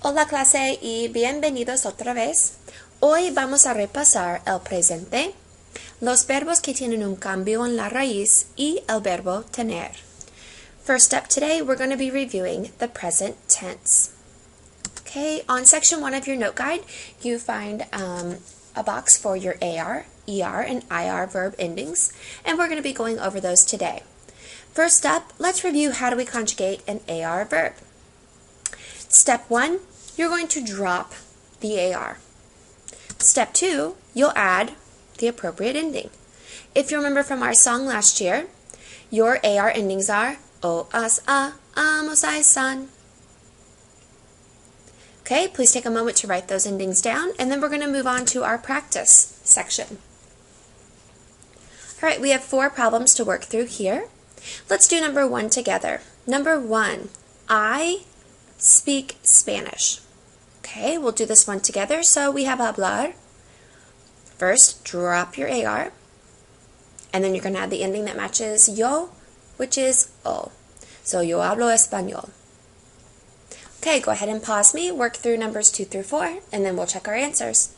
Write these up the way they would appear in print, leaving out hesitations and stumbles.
Hola clase y bienvenidos otra vez. Hoy vamos a repasar el presente, los verbos que tienen un cambio en la raíz y el verbo tener. First up today, we're going to be reviewing the present tense. Okay, on section 1 of your note guide, you find a box for your AR, ER, and IR verb endings, and we're going to be going over those today. First up, let's review how do we conjugate an AR verb. Step 1, you're going to drop the AR. Step 2, you'll add the appropriate ending. If you remember from our song last year, your AR endings are O, as, a, amos, I, son. Okay, please take a moment to write those endings down, and then we're going to move on to our practice section. All right, we have 4 problems to work through here. Let's do number 1 together. Number 1, I speak Spanish. Okay, we'll do this one together. So we have hablar. First, drop your AR. And then you're going to add the ending that matches yo, which is o. So yo hablo español. Okay, go ahead and pause me, work through numbers 2 through 4, and then we'll check our answers.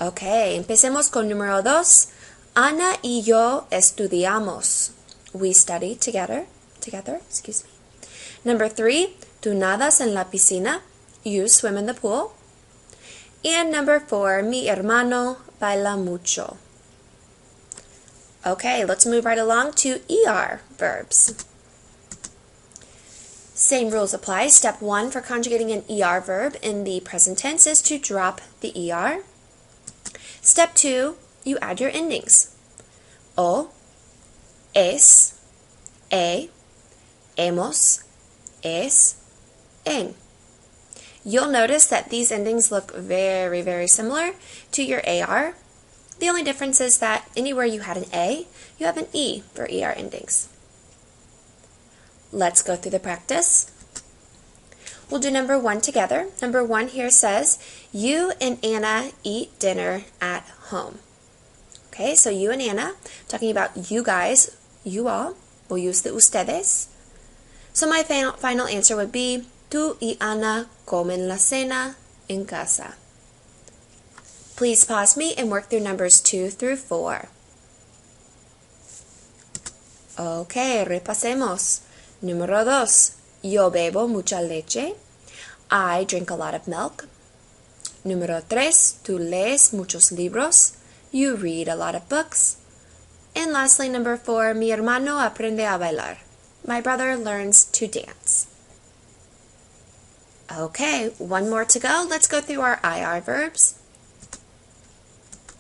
Okay, empecemos con número 2. Ana y yo estudiamos. We study together, excuse me. Number 3, tú nadas en la piscina. You swim in the pool. And number 4, mi hermano baila mucho. Okay, let's move right along to ER verbs. Same rules apply. Step 1 for conjugating an ER verb in the present tense is to drop the ER. Step 2, you add your endings. O, es, hemos, es, en. You'll notice that these endings look very, very similar to your AR. The only difference is that anywhere you had an A, you have an E for ER endings. Let's go through the practice. We'll do number 1 together. Number 1 here says, you and Anna eat dinner at home. Okay, so you and Anna, talking about you guys, you all, we'll use the ustedes. So my final answer would be, tú y Ana comen la cena en casa. Please pause me and work through numbers 2 through 4. Okay, repasemos. Número 2, yo bebo mucha leche. I drink a lot of milk. Número 3, tú lees muchos libros. You read a lot of books. And lastly, number 4, mi hermano aprende a bailar. My brother learns to dance. Okay, 1 more to go. Let's go through our IR verbs.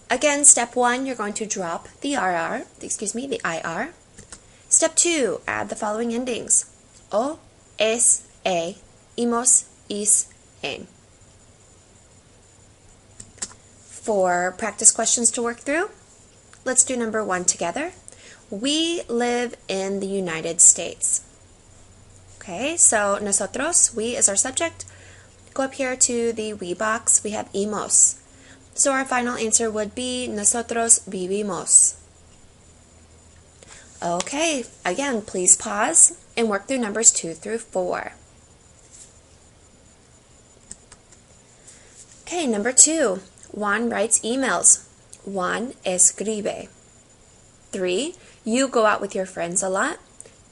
Again, step 1, you're going to drop the the IR. Step 2, add the following endings. O, es, hemos, is, en. 4 practice questions to work through. Let's do number 1 together. We live in the United States. Okay, so nosotros, we is our subject. Go up here to the we box. We have hemos. So our final answer would be nosotros vivimos. Okay, again, please pause and work through numbers 2 through 4. Okay, number 2, Juan writes emails. Juan escribe. 3, you go out with your friends a lot.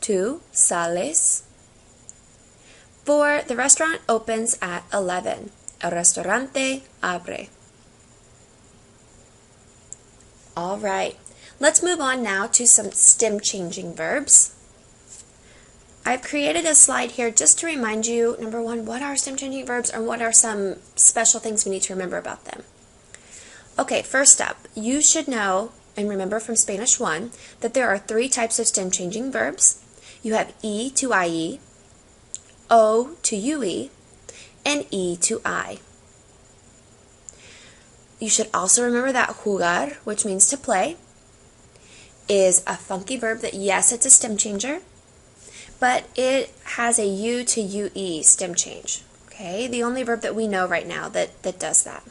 Tú sales. 4, the restaurant opens at 11. El restaurante abre. All right, let's move on now to some stem changing verbs. I've created a slide here just to remind you, number 1, what are stem changing verbs and what are some special things we need to remember about them. Okay, first up, you should know and remember from Spanish 1 that there are 3 types of stem changing verbs. You have E to IE, O to UE, and E to I. You should also remember that jugar, which means to play, is a funky verb that, yes, it's a stem changer, but it has a U to UE stem change. Okay, the only verb that we know right now that does that.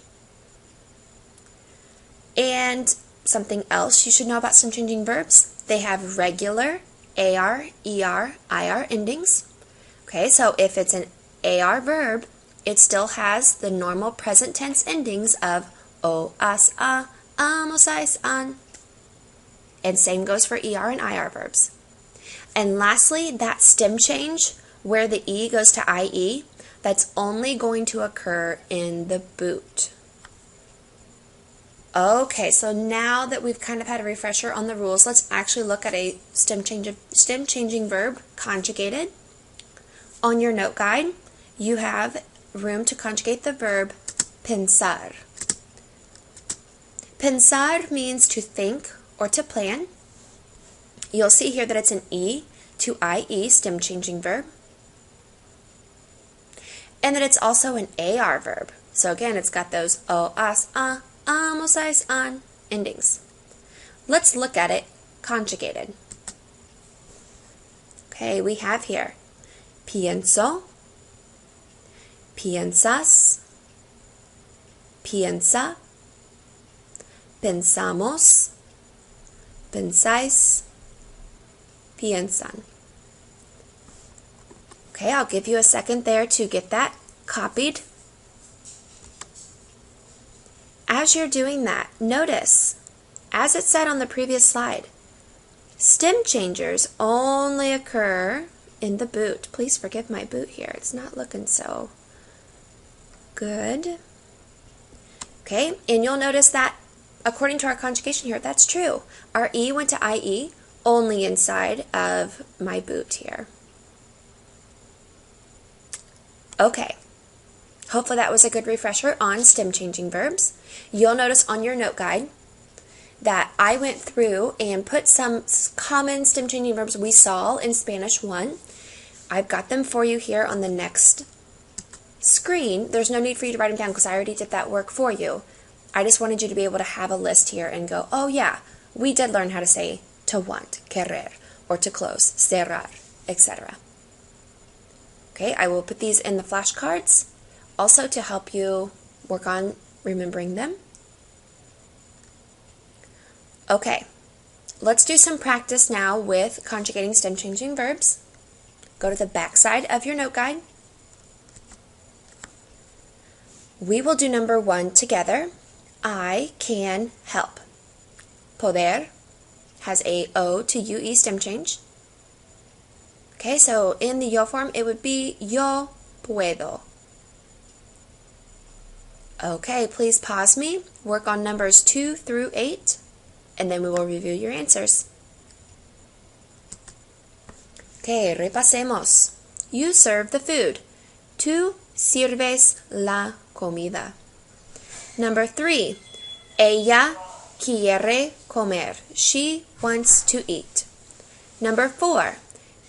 And something else you should know about stem changing verbs, they have regular AR, ER, IR endings. Okay, so if it's an AR verb, it still has the normal present tense endings of o, as, a, amos, ais, an. And same goes for ER and IR verbs. And lastly, that stem change where the E goes to IE, that's only going to occur in the boot. Okay, so now that we've kind of had a refresher on the rules, let's actually look at a stem changing verb conjugated. On your note guide, you have room to conjugate the verb pensar. Pensar means to think or to plan. You'll see here that it's an E to IE stem changing verb. And that it's also an AR verb. So again, it's got those o, as, a, amos, ais, an endings. Let's look at it conjugated. Okay, we have here pienso, piensas, piensa, pensamos, pensáis, piensan. Okay, I'll give you a second there to get that copied. As you're doing that, notice, as it said on the previous slide, stem changers only occur in the boot. Please forgive my boot here. It's not looking so good. Okay, and you'll notice that according to our conjugation here, that's true. Our E went to IE only inside of my boot here. Okay, hopefully that was a good refresher on stem changing verbs. You'll notice on your note guide that I went through and put some common stem changing verbs we saw in Spanish 1. I've got them for you here on the next screen. There's no need for you to write them down because I already did that work for you. I just wanted you to be able to have a list here and go, oh yeah, we did learn how to say to want, querer, or to close, cerrar, etc. Okay, I will put these in the flashcards also to help you work on remembering them. Okay, let's do some practice now with conjugating stem changing verbs. Go to the back side of your note guide. We will do number 1 together. I can help. Poder has a O to UE stem change. Okay, so in the yo form, it would be yo puedo. Okay, please pause me, work on numbers 2 through 8, and then we will review your answers. Okay, repasemos. You serve the food. Tú sirves la comida. Number 3, ella quiere comer. She wants to eat. Number 4,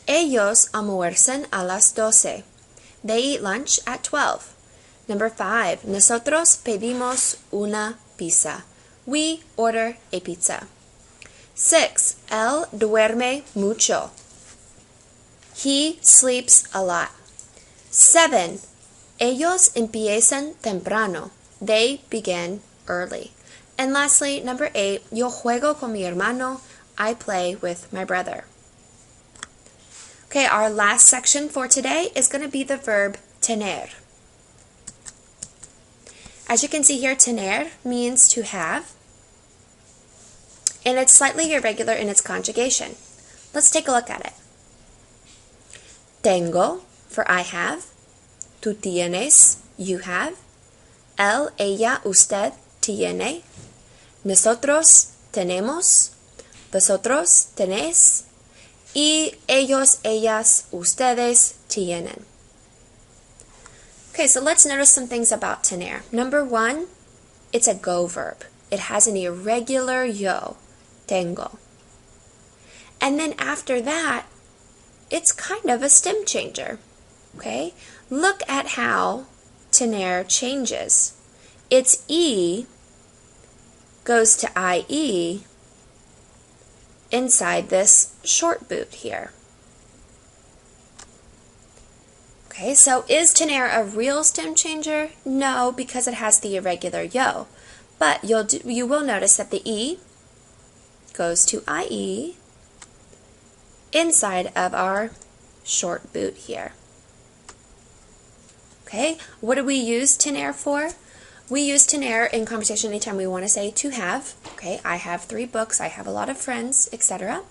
ellos almuerzan a las 12. They eat lunch at 12. Number 5, nosotros pedimos una pizza. We order a pizza. 6, él duerme mucho. He sleeps a lot. 7, ellos empiezan temprano. They begin early. And lastly, number 8, yo juego con mi hermano. I play with my brother. Okay, our last section for today is going to be the verb tener. As you can see here, tener means to have, and it's slightly irregular in its conjugation. Let's take a look at it. Tengo, for I have. Tú tienes, you have. Él, ella, usted, tiene. Nosotros, tenemos. Vosotros, tenéis. Y ellos, ellas, ustedes, tienen. Okay, so let's notice some things about tener. Number 1, it's a go verb. It has an irregular yo, tengo. And then after that, it's kind of a stem changer. Okay, look at how tener changes. Its E goes to IE inside this short boot here. Okay, so is tener a real stem changer? No, because it has the irregular yo. But you will notice that the E goes to IE inside of our short boot here. Okay, what do we use tener for? We use tener in conversation anytime we want to say to have. Okay, I have 3 books, I have a lot of friends, etc.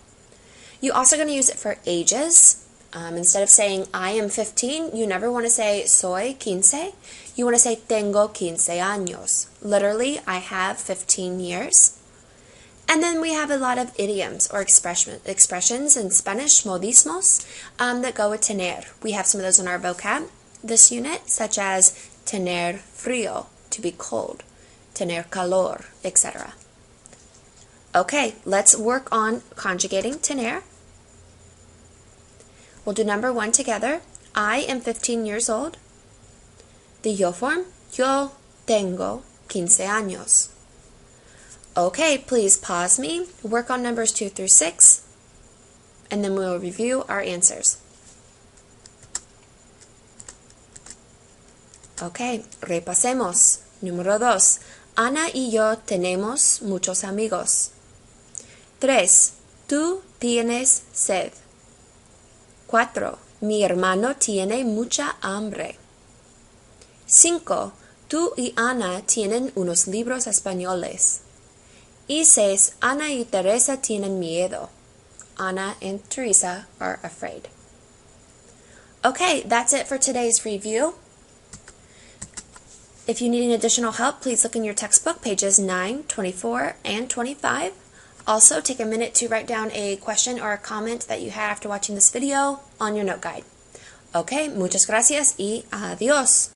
You're also going to use it for ages. Instead of saying I am 15, you never want to say soy 15. You want to say tengo 15 años. Literally, I have 15 years. And then we have a lot of idioms or expressions in Spanish, modismos, that go with tener. We have some of those in our vocab this unit, such as tener frío, to be cold, tener calor, etc. Okay, let's work on conjugating tener. We'll do number 1 together. I am 15 years old. The yo form, yo tengo 15 años. Okay, please pause me, work on numbers 2 through 6, and then we'll review our answers. Okay, repasemos. Número 2. Ana y yo tenemos muchos amigos. 3. Tú tienes sed. 4. Mi hermano tiene mucha hambre. 5. Tú y Ana tienen unos libros españoles. Y 6. Ana y Teresa tienen miedo. Ana and Teresa are afraid. Okay, that's it for today's review. If you need any additional help, please look in your textbook, pages 9, 24, and 25. Also, take a minute to write down a question or a comment that you had after watching this video on your note guide. Okay, muchas gracias y adiós.